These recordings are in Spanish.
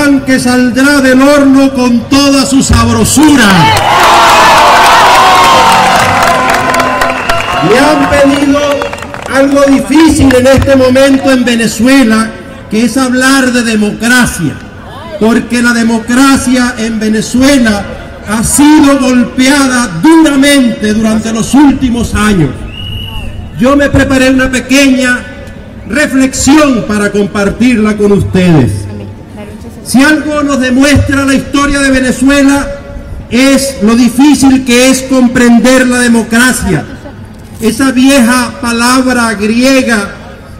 pan que saldrá del horno con toda su sabrosura. Me han pedido algo difícil en este momento en Venezuela, que es hablar de democracia, porque la democracia en Venezuela ha sido golpeada duramente durante los últimos años. Yo me preparé una pequeña reflexión para compartirla con ustedes. Si algo nos demuestra la historia de Venezuela es lo difícil que es comprender la democracia. Esa vieja palabra griega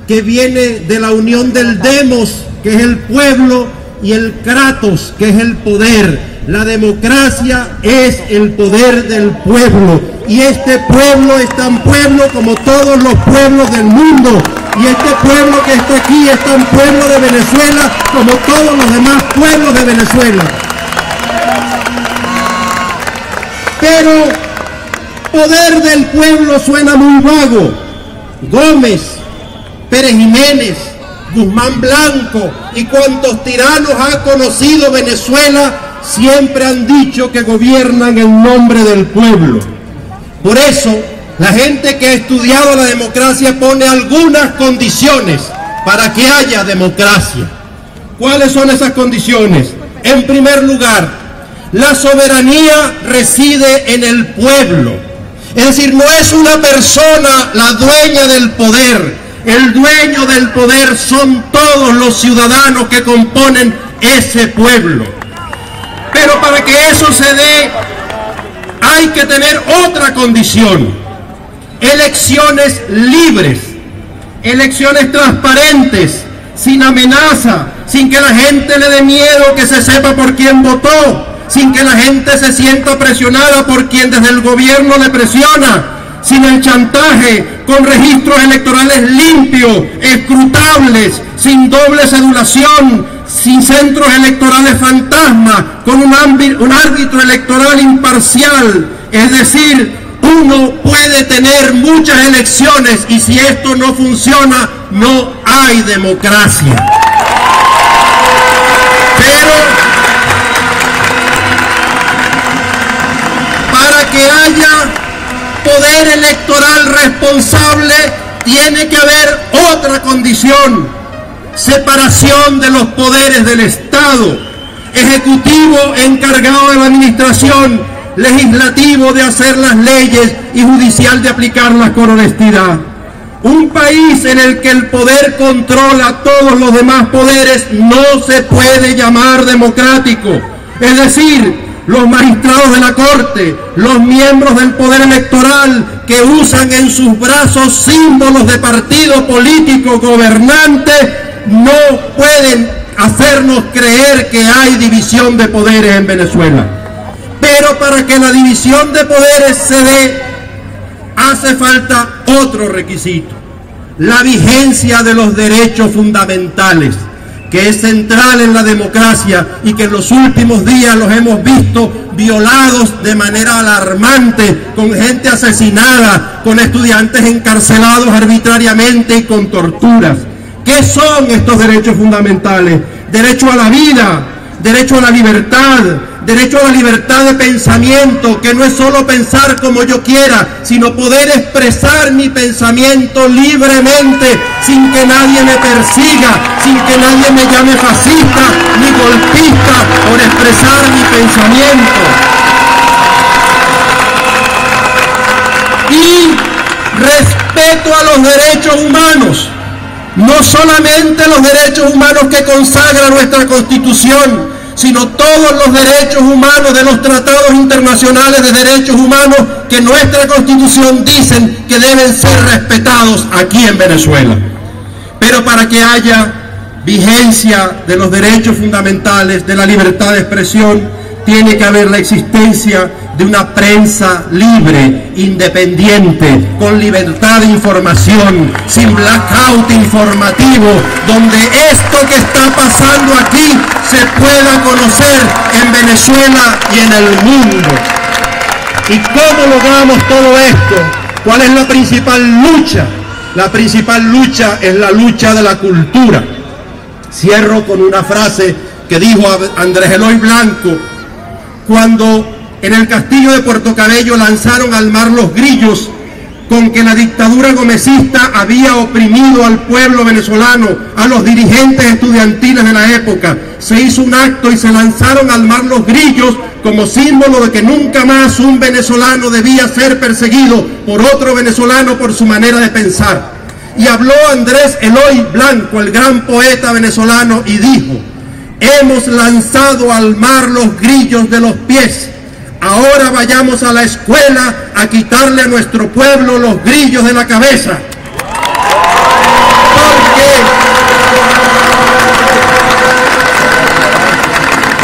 que viene de la unión del demos, que es el pueblo, y el kratos, que es el poder. La democracia es el poder del pueblo, y este pueblo es tan pueblo como todos los pueblos del mundo, y este pueblo que está aquí es tan pueblo de Venezuela como todos los demás pueblos de Venezuela. Pero poder del pueblo suena muy vago. Gómez, Pérez Jiménez, Guzmán Blanco y cuantos tiranos ha conocido Venezuela siempre han dicho que gobiernan en nombre del pueblo. Por eso, la gente que ha estudiado la democracia pone algunas condiciones para que haya democracia. ¿Cuáles son esas condiciones? En primer lugar, la soberanía reside en el pueblo. Es decir, no es una persona la dueña del poder. El dueño del poder son todos los ciudadanos que componen ese pueblo. Pero para que eso se dé, hay que tener otra condición: elecciones libres, elecciones transparentes, sin amenaza, sin que la gente le dé miedo que se sepa por quién votó, sin que la gente se sienta presionada por quien desde el gobierno le presiona, sin el chantaje, con registros electorales limpios, escrutables, sin doble cedulación, sin centros electorales fantasma, con un árbitro electoral imparcial. Es decir, uno puede tener muchas elecciones y si esto no funciona, no hay democracia. Pero para que haya poder electoral responsable, tiene que haber otra condición: separación de los poderes del Estado, ejecutivo encargado de la administración, legislativo de hacer las leyes y judicial de aplicarlas con honestidad. Un país en el que el poder controla todos los demás poderes no se puede llamar democrático. Es decir, los magistrados de la Corte, los miembros del poder electoral que usan en sus brazos símbolos de partido político gobernante, no pueden hacernos creer que hay división de poderes en Venezuela. Pero para que la división de poderes se dé, hace falta otro requisito: la vigencia de los derechos fundamentales, que es central en la democracia y que en los últimos días los hemos visto violados de manera alarmante, con gente asesinada, con estudiantes encarcelados arbitrariamente y con torturas. ¿Qué son estos derechos fundamentales? Derecho a la vida, derecho a la libertad, derecho a la libertad de pensamiento, que no es solo pensar como yo quiera, sino poder expresar mi pensamiento libremente, sin que nadie me persiga, sin que nadie me llame fascista ni golpista por expresar mi pensamiento. Y respeto a los derechos humanos, no solamente los derechos humanos que consagra nuestra Constitución, sino todos los derechos humanos de los tratados internacionales de derechos humanos que nuestra Constitución dicen que deben ser respetados aquí en Venezuela. Pero para que haya vigencia de los derechos fundamentales, de la libertad de expresión, tiene que haber la existencia de una prensa libre, independiente, con libertad de información, sin blackout informativo, donde esto que está pasando aquí se pueda conocer en Venezuela y en el mundo. ¿Y cómo logramos todo esto? ¿Cuál es la principal lucha? La principal lucha es la lucha de la cultura. Cierro con una frase que dijo Andrés Eloy Blanco cuando en el castillo de Puerto Cabello lanzaron al mar los grillos con que la dictadura gomecista había oprimido al pueblo venezolano, a los dirigentes estudiantiles de la época. Se hizo un acto y se lanzaron al mar los grillos como símbolo de que nunca más un venezolano debía ser perseguido por otro venezolano por su manera de pensar. Y habló Andrés Eloy Blanco, el gran poeta venezolano, y dijo: hemos lanzado al mar los grillos de los pies. Ahora vayamos a la escuela a quitarle a nuestro pueblo los grillos de la cabeza.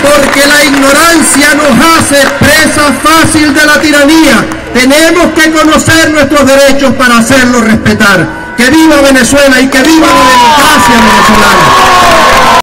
Porque la ignorancia nos hace presa fácil de la tiranía. Tenemos que conocer nuestros derechos para hacerlos respetar. ¡Que viva Venezuela y que viva la democracia venezolana!